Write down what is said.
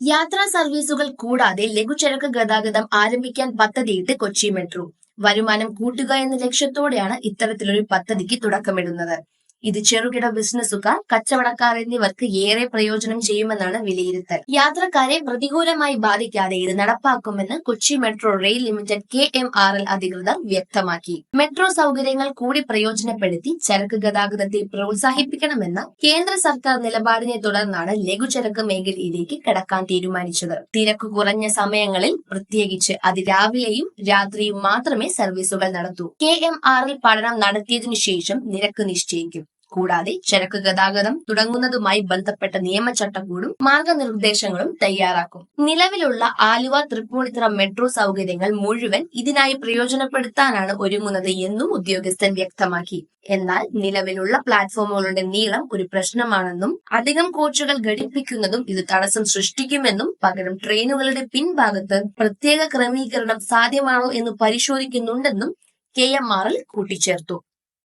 യാത്രാ സർവീസുകൾ കൂടാതെ ലഘുചരക്ക് ഗതാഗതം ആരംഭിക്കാൻ പദ്ധതിയിട്ട് കൊച്ചി മെട്രോ. വരുമാനം കൂട്ടുക എന്ന ലക്ഷ്യത്തോടെയാണ് ഇത്തരത്തിലൊരു പദ്ധതിക്ക് തുടക്കമിടുന്നത്. ഇത് ചെറുകിട ബിസിനസ്സുകാർ, കച്ചവടക്കാർ എന്നിവർക്ക് ഏറെ പ്രയോജനം ചെയ്യുമെന്നാണ് വിലയിരുത്തൽ. യാത്രക്കാരെ പ്രതികൂലമായി ബാധിക്കാതെ ഇത് നടപ്പാക്കുമെന്ന് Kochi metro rail limited KMRL അധികൃതർ വ്യക്തമാക്കി. മെട്രോ സൗകര്യങ്ങൾ കൂടി പ്രയോജനപ്പെടുത്തി ചരക്ക് ഗതാഗതത്തെ പ്രോത്സാഹിപ്പിക്കണമെന്ന കേന്ദ്ര സർക്കാർ നിലപാടിനെ തുടർന്നാണ് ലഘുചരക്ക് മേഖലയിലേക്ക് കടക്കാൻ തീരുമാനിച്ചത്. തിരക്ക് കുറഞ്ഞ സമയങ്ങളിൽ, പ്രത്യേകിച്ച് അതിരാവിലെയും രാത്രിയും മാത്രമേ സർവീസുകൾ നടത്തൂ. KMRL പഠനം നടത്തിയതിനു ശേഷം നിരക്ക് നിശ്ചയിക്കും. കൂടാതെ ചരക്ക് ഗതാഗതം തുടങ്ങുന്നതുമായി ബന്ധപ്പെട്ട നിയമചട്ടക്കൂടും മാർഗനിർദ്ദേശങ്ങളും തയ്യാറാക്കും. നിലവിലുള്ള ആലുവ തൃപ്പൂണിത്തുറ മെട്രോ സൗകര്യങ്ങൾ മുഴുവൻ ഇതിനായി പ്രയോജനപ്പെടുത്താനാണ് ഒരുങ്ങുന്നത് എന്നും ഉദ്യോഗസ്ഥൻ വ്യക്തമാക്കി. എന്നാൽ നിലവിലുള്ള പ്ലാറ്റ്ഫോമുകളുടെ നീളം ഒരു പ്രശ്നമാണെന്നും അധികം കോച്ചുകൾ ഘടിപ്പിക്കുന്നതും ഇത് തടസ്സം സൃഷ്ടിക്കുമെന്നും പകരം ട്രെയിനുകളുടെ പിൻഭാഗത്ത് പ്രത്യേക ക്രമീകരണം സാധ്യമാണോ എന്ന് പരിശോധിക്കുന്നുണ്ടെന്നും KMRL കൂട്ടിച്ചേർത്തു.